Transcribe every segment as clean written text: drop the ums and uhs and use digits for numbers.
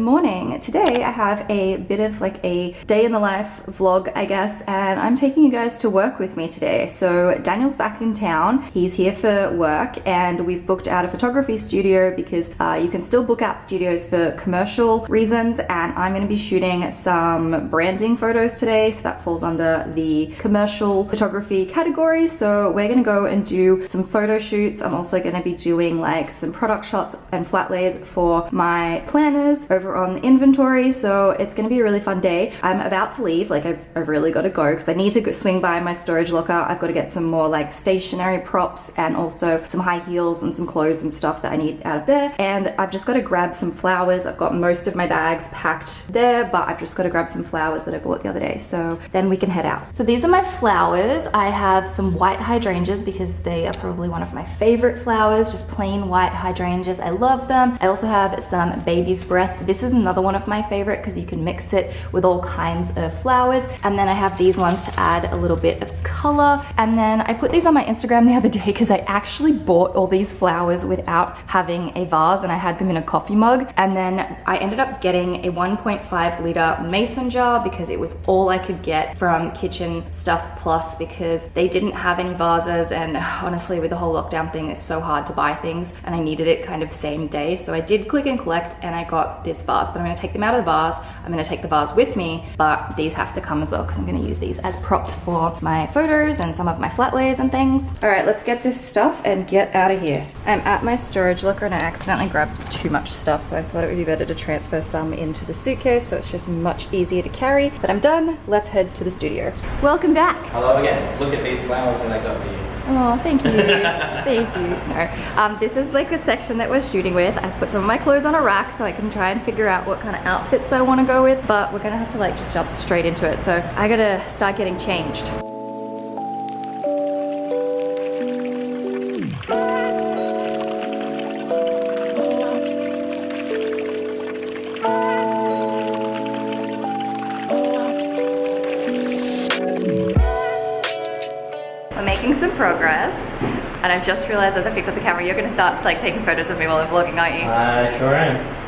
morning. Today I have a bit of like a day in the life vlog, I guess, and I'm taking you guys to work with me today. So Daniel's back in town. He's here for work and we've booked out a photography studio because you can still book out studios for commercial reasons, and I'm going to be shooting some branding photos today, so that falls under the commercial photography category. So we're going to go and do some photo shoots. I'm also going to be doing like some product shots and flat lays for my planners over on the inventory, so it's going to be a really fun day. I'm about to leave, like I've really got to go because I need to go swing by my storage locker. I've got to get some more like stationery props and also some high heels and some clothes and stuff that I need out of there, and I've just got to grab some flowers. I've got most of my bags packed there, but I've just got to grab some flowers that I bought the other day, so then we can head out. So these are my flowers. I have some white hydrangeas because they are probably one of my favorite flowers, just plain white hydrangeas. I love them. I also have some baby's breath. This is another one of my favorite because you can mix it with all kinds of flowers. And then I have these ones to add a little bit of color. And then I put these on my Instagram the other day because I actually bought all these flowers without having a vase, and I had them in a coffee mug. And then I ended up getting a 1.5 liter mason jar because it was all I could get from Kitchen Stuff Plus because they didn't have any vases, and honestly with the whole lockdown thing it's so hard to buy things and I needed it kind of same day. So I did click and collect and I got this vase, but I'm going to take them out of the vase. I'm going to take the vase with me, but these have to come as well because I'm going to use these as props for my photos and some of my flat lays and things. All right, let's get this stuff and get out of here. I'm at my storage locker and I accidentally grabbed too much stuff, so I thought it would be better to transfer some into the suitcase so it's just much easier to carry. But I'm done. Let's head to the studio. Welcome back. Hello again. Look at these flowers that I got for you. Oh, thank you. Thank you. No, this is like the section that we're shooting with. I put some of my clothes on a rack so I can try and figure out what kind of outfits I want to go with, but we're gonna have to like just jump straight into it. So I gotta start getting changed. Making some progress, and I've just realized as I picked up the camera, you're going to start like taking photos of me while I'm vlogging, aren't you? I sure am.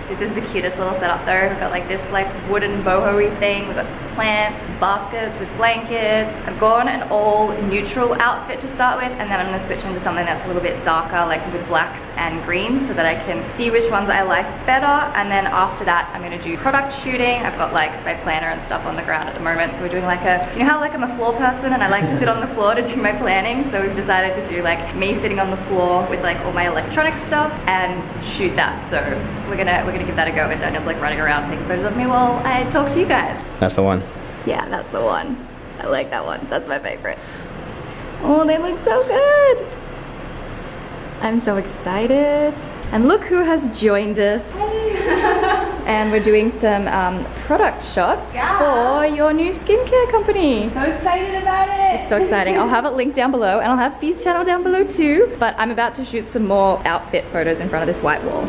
This is the cutest little setup though. We've got like this like wooden boho-y thing. We've got some plants, baskets with blankets. I've gone an all neutral outfit to start with, and then I'm going to switch into something that's a little bit darker, like with blacks and greens, so that I can see which ones I like better. And then after that, I'm going to do product shooting. I've got like my planner and stuff on the ground at the moment, so we're doing like a, you know how like I'm a floor person and I like to sit on the floor to do my planning, so we've decided to do like me sitting on the floor with like all my electronic stuff and shoot that. So we're gonna give that a go, and Daniel's like running around taking photos of me while I talk to you guys. That's the one. Yeah, that's the one. I like that one. That's my favorite. Oh, they look so good. I'm so excited. And look who has joined us. Hey. And we're doing some product shots for your new skincare company. So excited about it. It's so exciting. I'll have it linked down below, and I'll have B's channel down below too. But I'm about to shoot some more outfit photos in front of this white wall.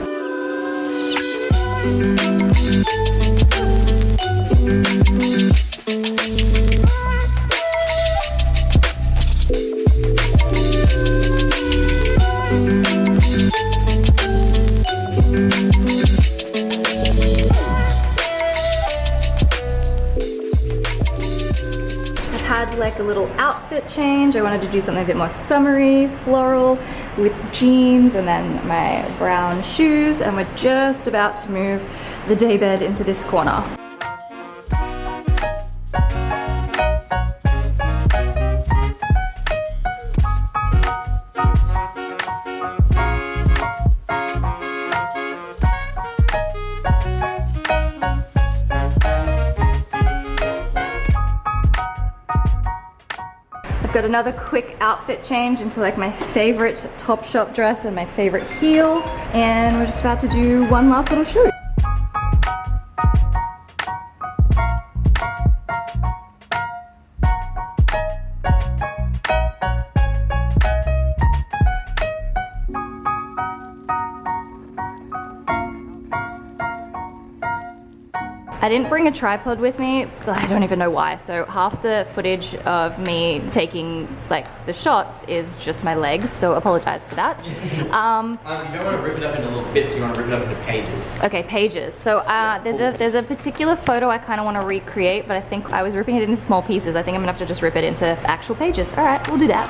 Like a little outfit change. I wanted to do something a bit more summery, floral, with jeans and then my brown shoes, and we're just about to move the daybed into this corner. Got another quick outfit change into like my favorite Topshop dress and my favorite heels, and we're just about to do one last little shoot. I didn't bring a tripod with me. I don't even know why. So half the footage of me taking like the shots is just my legs, so apologize for that. You don't want to rip it up into little bits, you want to rip it up into pages. Okay, pages. So there's a particular photo I kind of want to recreate, but I think I was ripping it into small pieces. I think I'm gonna have to just rip it into actual pages. All right, we'll do that.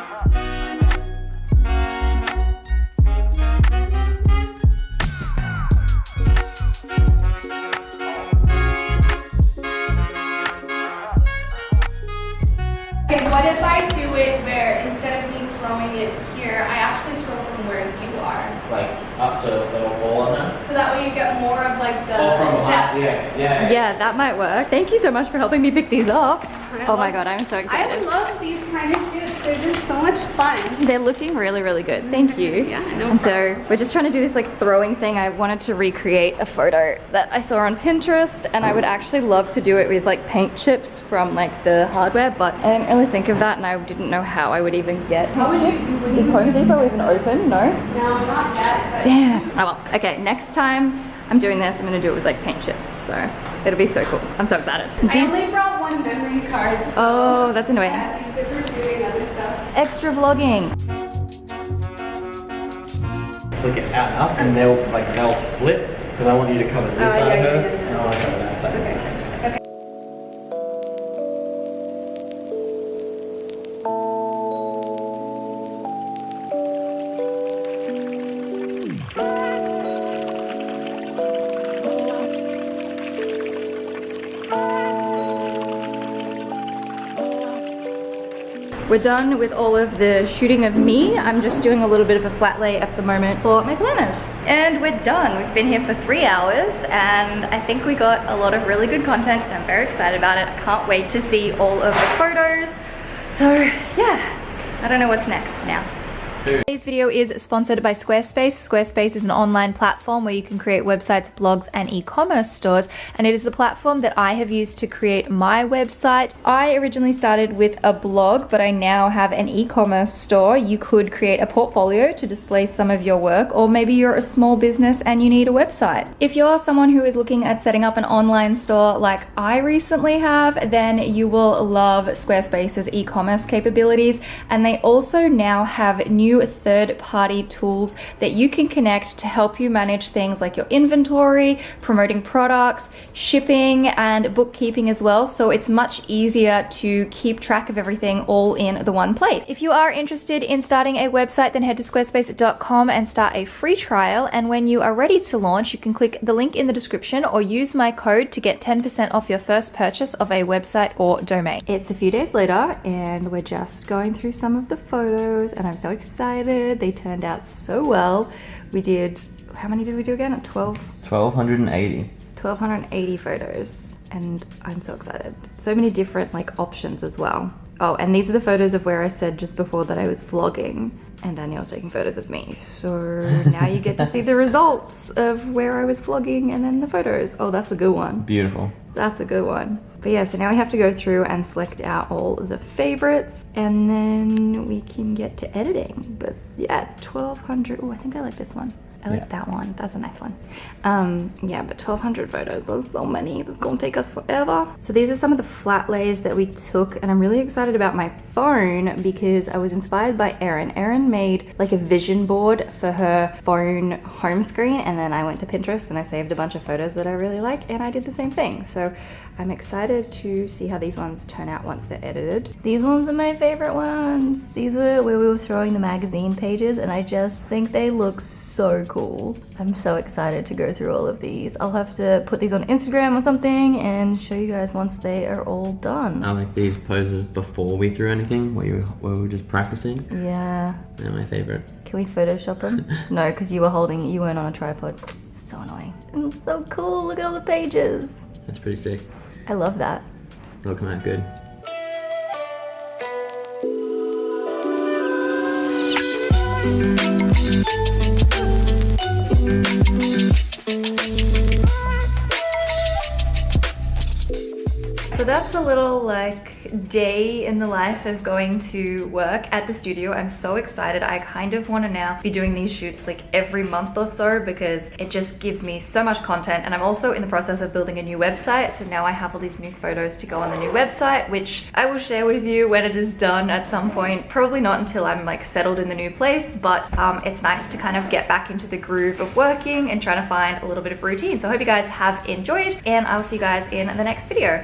What if I do it where instead of me throwing it here, I actually throw from where you are? Like up to a little hole on that? So that way you get more of like the Oh, from behind, depth. Yeah, that might work. Thank you so much for helping me pick these up. Oh my god, I'm so I excited. love these kind of shoots. They're just so much fun. They're looking really, really good. Thank you. Yeah, no And so we're just trying to do this like throwing thing. I wanted to recreate a photo that I saw on Pinterest, and I would actually love to do it with like paint chips from like the hardware, but I didn't really think of that, and I didn't know how I would even get How would you chips. Is Home Depot even open? No? No, not yet. But Damn. Oh well. Okay, next time I'm doing this, I'm gonna do it with like paint chips. So it'll be so cool. I'm so excited. I only brought one memory card. So Oh, that's annoying. I have to use it for shooting other stuff. Extra vlogging. Flick it out and up, and they'll split, because I want you to cover this side of her, and I want to cover that side. Okay. We're done with all of the shooting of me. I'm just doing a little bit of a flat lay at the moment for my planners. And we're done. We've been here for 3 hours, and I think we got a lot of really good content, and I'm very excited about it. I can't wait to see all of the photos. So yeah, I don't know what's next now. Today's video is sponsored by Squarespace. Squarespace is an online platform where you can create websites, blogs, and e-commerce stores, and it is the platform that I have used to create my website. I originally started with a blog, but I now have an e-commerce store. You could create a portfolio to display some of your work, or maybe you're a small business and you need a website. If you're someone who is looking at setting up an online store like I recently have, then you will love Squarespace's e-commerce capabilities, and they also now have new third-party tools that you can connect to help you manage things like your inventory, promoting products, shipping, and bookkeeping as well. So it's much easier to keep track of everything all in the one place. If you are interested in starting a website, then head to squarespace.com and start a free trial. And when you are ready to launch, you can click the link in the description or use my code to get 10% off your first purchase of a website or domain. It's a few days later, and we're just going through some of the photos, and I'm so excited. They turned out so well. We did, how many did we do again? 1,280. 1,280 photos, and I'm so excited. So many different like options as well. Oh, and these are the photos of where I said just before that I was vlogging, and Danielle's taking photos of me. So now you get to see the results of where I was vlogging and then the photos. Oh, that's a good one. Beautiful. That's a good one. But yeah, so now we have to go through and select out all the favorites, and then we can get to editing. But yeah, 1,200. Oh, I think I like this one. I like that one. That's a nice one. Yeah, but 1,200 photos. There's so many. This is gonna take us forever. So these are some of the flat lays that we took, and I'm really excited about my phone because I was inspired by Erin. Erin made like a vision board for her phone home screen, and then I went to Pinterest and I saved a bunch of photos that I really like, and I did the same thing. So I'm excited to see how these ones turn out once they're edited. These ones are my favorite ones. These were where we were throwing the magazine pages, and I just think they look so cool. I'm so excited to go through all of these. I'll have to put these on Instagram or something and show you guys once they are all done. I like these poses before we threw anything, where we were just practicing. Yeah. They're my favorite. Can we Photoshop them? No, because you were holding it, you weren't on a tripod. So annoying. And it's so cool, look at all the pages. That's pretty sick. I love that. It'll come out good. So that's a little like day in the life of going to work at the studio. I'm so excited. I kind of want to now be doing these shoots like every month or so because it just gives me so much content. And I'm also in the process of building a new website. So now I have all these new photos to go on the new website, which I will share with you when it is done at some point. Probably not until I'm like settled in the new place, but it's nice to kind of get back into the groove of working and trying to find a little bit of routine. So I hope you guys have enjoyed, and I will see you guys in the next video.